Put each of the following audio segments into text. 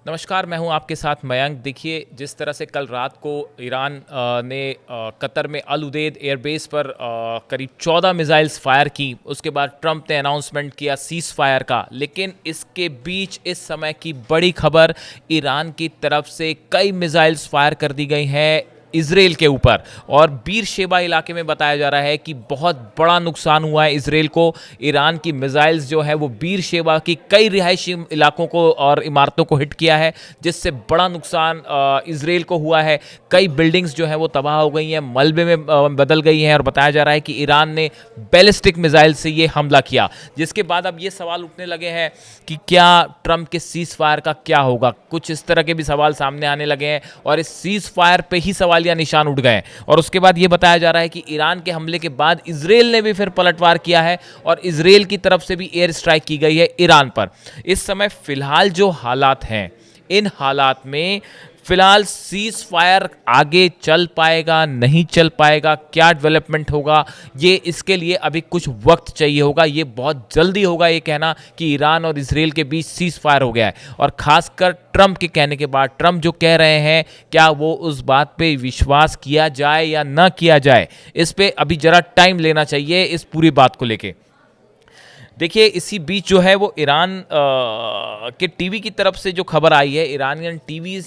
नमस्कार, मैं हूं आपके साथ मयंक। देखिए, जिस तरह से कल रात को ईरान ने कतर में अल उदेद एयरबेस पर करीब 14 मिसाइल्स फायर की, उसके बाद ट्रंप ने अनाउंसमेंट किया सीज फायर का। लेकिन इसके बीच इस समय की बड़ी खबर, ईरान की तरफ से कई मिसाइल्स फायर कर दी गई हैं इजराइल के ऊपर, और बीर शेबा इलाके में बताया जा रहा है कि बहुत बड़ा नुकसान हुआ है इजराइल को। ईरान की मिसाइल्स जो है वो बीर शेबा की कई रिहायशी इलाकों को और इमारतों को हिट किया है, जिससे बड़ा नुकसान इजराइल को हुआ है। कई बिल्डिंग्स जो हैं वो तबाह हो गई हैं, मलबे में बदल गई हैं, और बताया जा रहा है कि ईरान ने बैलिस्टिक मिसाइल से ये हमला किया। जिसके बाद अब ये सवाल उठने लगे हैं कि क्या ट्रंप के सीज फायर का क्या होगा। कुछ इस तरह के भी सवाल सामने आने लगे हैं, और इस सीज फायर पे ही सवालिया निशान उठ गए। और उसके बाद ये बताया जा रहा है कि ईरान के हमले के बाद इजराइल ने भी फिर पलटवार किया है, और इजराइल की तरफ से भी एयर स्ट्राइक की गई है ईरान पर। इस समय फिलहाल जो हालात हैं, इन हालात में फिलहाल सीज फायर आगे चल पाएगा, नहीं चल पाएगा, क्या डेवलपमेंट होगा, ये इसके लिए अभी कुछ वक्त चाहिए होगा। ये बहुत जल्दी होगा ये कहना कि ईरान और इजराइल के बीच सीज फायर हो गया है, और खासकर ट्रंप के कहने के बाद, ट्रंप जो कह रहे हैं, क्या वो उस बात पे विश्वास किया जाए या ना किया जाए, इस पे अभी जरा टाइम लेना चाहिए इस पूरी बात को लेके। देखिए, इसी बीच जो है वो ईरान के टीवी की तरफ से जो खबर आई है, ईरानियन टीवी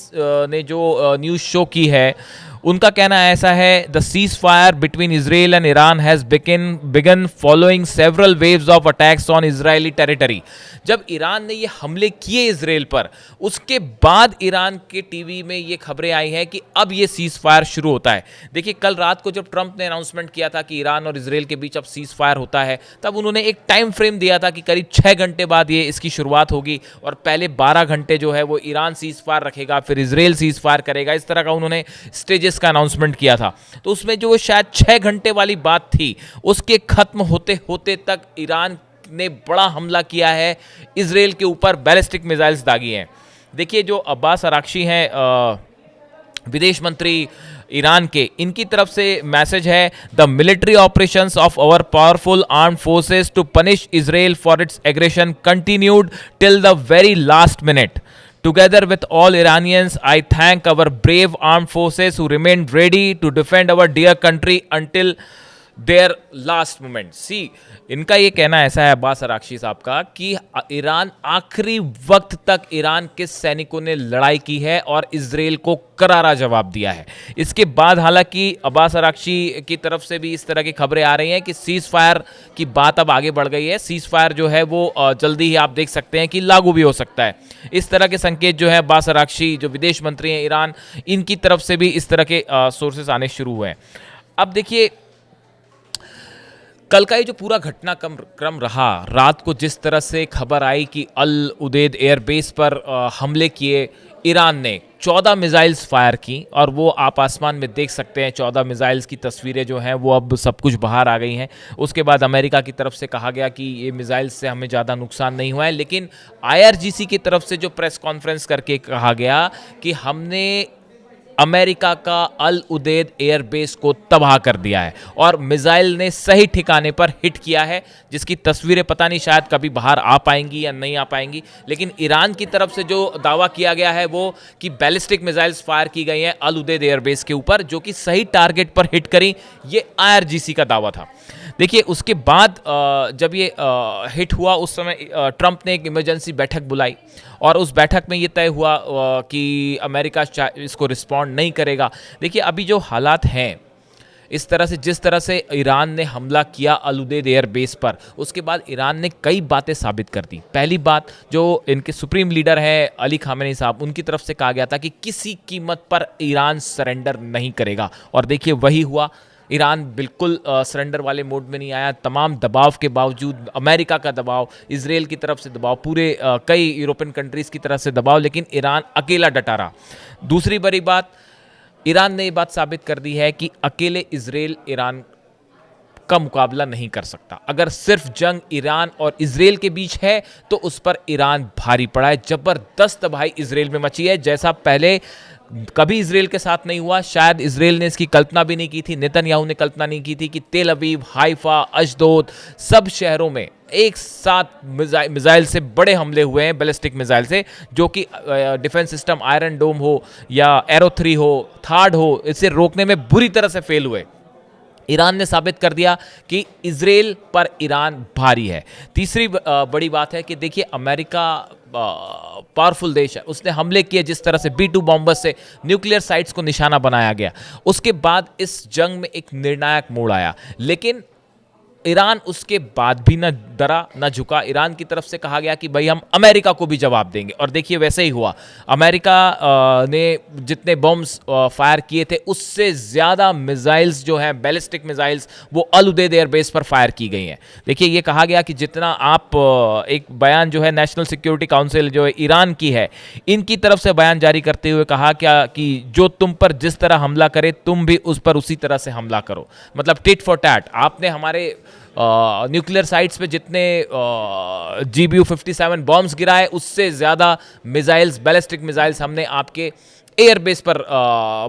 ने जो न्यूज़ शो की है, उनका कहना ऐसा है, the cease fire between Israel and Iran has begin following several waves of attacks on Israeli territory. जब ईरान ने ये हमले किए इजराइल पर, उसके बाद ईरान के टीवी में ये खबरें आई हैं कि अब ये सीज फायर शुरू होता है। देखिए, कल रात को जब ट्रंप ने अनाउंसमेंट किया था कि ईरान और इजराइल के बीच अब सीज फायर होता है, तब उन्होंने एक टाइम फ्रेम दिया था कि करीब 6 घंटे बाद ये इसकी शुरुआत होगी, और पहले 12 घंटे जो है वो ईरान सीज फायर रखेगा, फिर इजराइल सीज फायर करेगा। इस तरह का उन्होंने स्टेजेस का अनाउंसमेंट किया था। तो उसमें जो शायद 6 घंटे वाली बात थी, उसके खत्म होते होते तक ईरान ने बड़ा हमला किया है इजराइल के ऊपर, बैलिस्टिक मिसाइल्स दागी हैं। देखिए, जो अब्बास अराक्ची हैं विदेश मंत्री ईरान के, इनकी तरफ से मैसेज है, the military operations of our powerful armed forces to punish Israel for its aggression continued till the very last minute. Together with all Iranians, I thank our brave armed forces who remained ready to defend our dear country until their last moment. See, इनका ये कहना ऐसा है Abbas Araghchi साहब का कि Iran आखिरी वक्त तक ईरान के सैनिकों ने लड़ाई की है और इजराइल को करारा जवाब दिया है। इसके बाद हालांकि अब्बास अराक्ची की तरफ से भी इस तरह की खबरें आ रही हैं कि सीज फायर की बात अब आगे बढ़ गई है। सीज फायर जो है वो जल्दी ही आप देख सकते हैं कि लागू भी हो सकता है। इस तरह के संकेत जो है अब्बास अराक्ची जो विदेश मंत्री हैं ईरान, इनकी तरफ से भी इस तरह के सोर्सेस आने शुरू हुए हैं। अब देखिए, कल का ये जो पूरा घटनाक्रम रहा, रात को जिस तरह से खबर आई कि अल उदेद एयरबेस पर हमले किए ईरान ने, 14 मिसाइल्स फायर की, और वो आप आसमान में देख सकते हैं 14 मिसाइल्स की तस्वीरें जो हैं वो अब सब कुछ बाहर आ गई हैं। उसके बाद अमेरिका की तरफ से कहा गया कि ये मिसाइल्स से हमें ज़्यादा नुकसान नहीं हुआ है, लेकिन IRGC की तरफ से जो प्रेस कॉन्फ्रेंस करके कहा गया कि हमने अमेरिका का अल उदेद एयरबेस को तबाह कर दिया है और मिसाइल ने सही ठिकाने पर हिट किया है, जिसकी तस्वीरें पता नहीं शायद कभी बाहर आ पाएंगी या नहीं आ पाएंगी। लेकिन ईरान की तरफ से जो दावा किया गया है वो कि बैलिस्टिक मिसाइल्स फायर की गई हैं अल उदेद एयरबेस के ऊपर, जो कि सही टारगेट पर हिट करी, ये IRGC का दावा था। देखिए, उसके बाद जब ये हिट हुआ, उस समय ट्रंप ने एक इमरजेंसी बैठक बुलाई, और उस बैठक में ये तय हुआ कि अमेरिका इसको रिस्पॉन्ड नहीं करेगा। देखिए, अभी जो हालात हैं, इस तरह से जिस तरह से ईरान ने हमला किया अल उदेद एयरबेस पर, उसके बाद ईरान ने कई बातें साबित कर दी। पहली बात, जो इनके सुप्रीम लीडर हैं अली खामेनी साहब, उनकी तरफ से कहा गया था कि किसी कीमत पर ईरान सरेंडर नहीं करेगा, और देखिए वही हुआ। ईरान बिल्कुल सरेंडर वाले मोड में नहीं आया। तमाम दबाव के बावजूद, अमेरिका का दबाव, इजराइल की तरफ से दबाव, पूरे कई यूरोपियन कंट्रीज़ की तरफ से दबाव, लेकिन ईरान अकेला डटा रहा। दूसरी बड़ी बात, ईरान ने ये बात साबित कर दी है कि अकेले इजराइल ईरान का मुकाबला नहीं कर सकता। अगर सिर्फ जंग ईरान और इजराइल के बीच है तो उस पर ईरान भारी पड़ा है। जबरदस्त तबाही इजराइल में मची है, जैसा पहले कभी इजराइल के साथ नहीं हुआ। शायद इजराइल ने इसकी कल्पना भी नहीं की थी, नेतन्याहू ने कल्पना नहीं की थी कि तेल अवीव, हाइफा, अशदोद, सब शहरों में एक साथ मिसाइल से बड़े हमले हुए हैं, बैलिस्टिक मिसाइल से, जो कि डिफेंस सिस्टम आयरन डोम हो या एरो 3 हो, थार्ड हो, इसे रोकने में बुरी तरह से फेल हुए। ईरान ने साबित कर दिया कि इजराइल पर ईरान भारी है। तीसरी बड़ी बात है कि देखिए, अमेरिका पावरफुल देश है, उसने हमले किए जिस तरह से B-2 बॉम्बर से न्यूक्लियर साइट्स को निशाना बनाया गया। उसके बाद इस जंग में एक निर्णायक मोड़ आया, लेकिन ईरान उसके बाद भी न डरा न झुका। ईरान की तरफ से कहा गया कि भाई हम अमेरिका को भी जवाब देंगे, और देखिए वैसे ही हुआ। अमेरिका ने जितने बॉम्ब्स फायर किए थे, उससे ज़्यादा मिसाइल्स जो हैं, बैलिस्टिक मिसाइल्स, वो अल उदेद एयरबेस पर फायर की गई हैं। देखिए, ये कहा गया कि जितना आप एक बयान जो है नेशनल सिक्योरिटी काउंसिल जो है ईरान की है, इनकी तरफ से बयान जारी करते हुए कहा क्या कि जो तुम पर जिस तरह हमला करे, तुम भी उस पर उसी तरह से हमला करो। मतलब टिट फॉर टैट। आपने हमारे न्यूक्लियर साइट्स पे जितने GBU-57 बॉम्ब्स गिराए, उससे ज़्यादा मिसाइल्स, बैलिस्टिक मिसाइल्स हमने आपके एयरबेस पर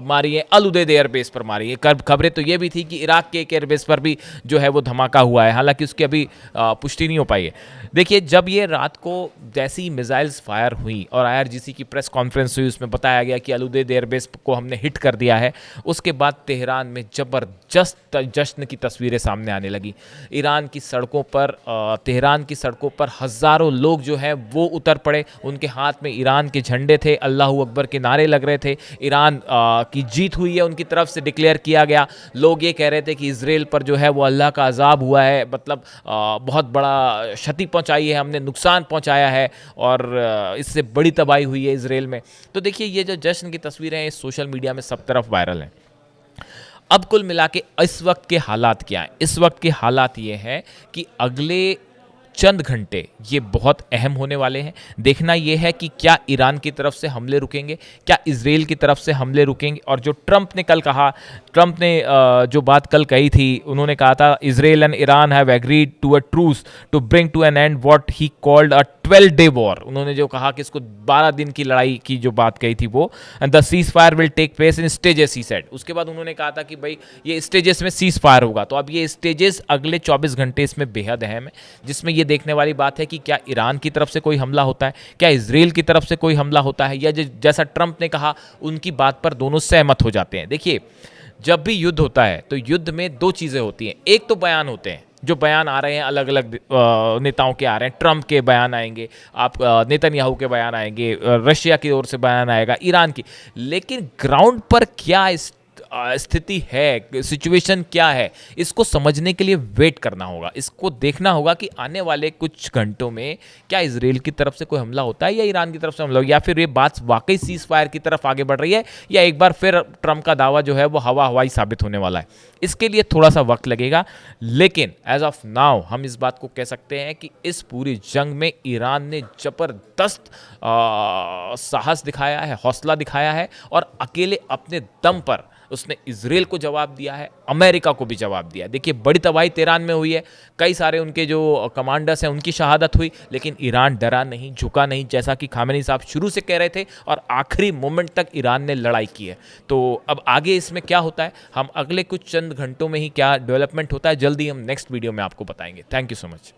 मारी है, अल उदेद एयरबेस पर मारी है। खबरें तो ये भी थी कि इराक के एक एयरबेस पर भी जो है वो धमाका हुआ है, हालांकि उसकी अभी पुष्टि नहीं हो पाई है। देखिए, जब ये रात को जैसी मिसाइल्स फायर हुई और IRGC की प्रेस कॉन्फ्रेंस हुई, उसमें बताया गया कि अल उदेद एयरबेस को हमने हिट कर दिया है, उसके बाद तेहरान में जबरदस्त जश्न की तस्वीरें सामने आने लगी। ईरान की सड़कों पर, तेहरान की सड़कों पर हज़ारों लोग जो हैं वो उतर पड़े। उनके हाथ में ईरान के झंडे थे, अल्लाहू अकबर के नारे लग रहे थे। ईरान की जीत हुई है उनकी तरफ से डिक्लेयर किया गया। लोग ये कह रहे थे कि इजराइल पर जो है वो अल्लाह का अजाब हुआ है, मतलब बहुत बड़ा क्षति पहुंचाई है हमने, नुकसान पहुंचाया है, और इससे बड़ी तबाही हुई है इजराइल में। तो देखिए, ये जो जश्न की तस्वीरें हैं सोशल मीडिया में सब तरफ वायरल हैं। अब कुल मिला के इस वक्त के हालात क्या हैं? इस वक्त के हालात ये हैं कि अगले चंद घंटे ये बहुत अहम होने वाले हैं। देखना ये है कि क्या ईरान की तरफ से हमले रुकेंगे, क्या इजराइल की तरफ से हमले रुकेंगे। और जो ट्रंप ने कल कहा, ट्रंप ने जो बात कल कही थी, उन्होंने कहा था Israel and Iran have agreed to a truce to bring to an end what he called a 12-day war. उन्होंने जो कहा कि इसको 12 दिन की लड़ाई की जो बात कही थी वो, and the ceasefire will take place in stages, he said. उसके बाद उन्होंने कहा था कि भाई ये स्टेजेस में सीज फायर होगा। तो अब ये स्टेजेस अगले 24 घंटे इसमें बेहद अहम है, जिसमें ये देखने वाली बात है कि क्या ईरान की तरफ से कोई हमला होता है, क्या इजराइल की तरफ से कोई हमला होता है, या जैसा ट्रंप ने कहा उनकी बात पर दोनों सहमत हो जाते हैं। देखिए, जब भी युद्ध होता है तो युद्ध में दो चीज़ें होती हैं। एक तो बयान होते हैं, जो बयान आ रहे हैं अलग अलग नेताओं के आ रहे हैं। ट्रंप के बयान आएंगे, आप नेतन्याहू के बयान आएंगे, रशिया की ओर से बयान आएगा, ईरान की। लेकिन ग्राउंड पर क्या स्थिति है, सिचुएशन क्या है, इसको समझने के लिए वेट करना होगा। इसको देखना होगा कि आने वाले कुछ घंटों में क्या इजराइल की तरफ से कोई हमला होता है या ईरान की तरफ से हमला, या फिर ये बात वाकई सीज फायर की तरफ आगे बढ़ रही है, या एक बार फिर ट्रंप का दावा जो है वो हवाई साबित होने वाला है। इसके लिए थोड़ा सा वक्त लगेगा, लेकिन एज ऑफ नाउ हम इस बात को कह सकते हैं कि इस पूरी जंग में ईरान ने जबरदस्त साहस दिखाया है, हौसला दिखाया है, और अकेले अपने दम पर उसने इजराइल को जवाब दिया है, अमेरिका को भी जवाब दिया है। देखिए, बड़ी तबाही तेहरान में हुई है, कई सारे उनके जो कमांडर्स हैं उनकी शहादत हुई, लेकिन ईरान डरा नहीं, झुका नहीं, जैसा कि खामेनी साहब शुरू से कह रहे थे, और आखिरी मोमेंट तक ईरान ने लड़ाई की है। तो अब आगे इसमें क्या होता है, हम अगले कुछ चंद घंटों में ही क्या डेवलपमेंट होता है, जल्दी हम नेक्स्ट वीडियो में आपको बताएंगे। Thank you so much.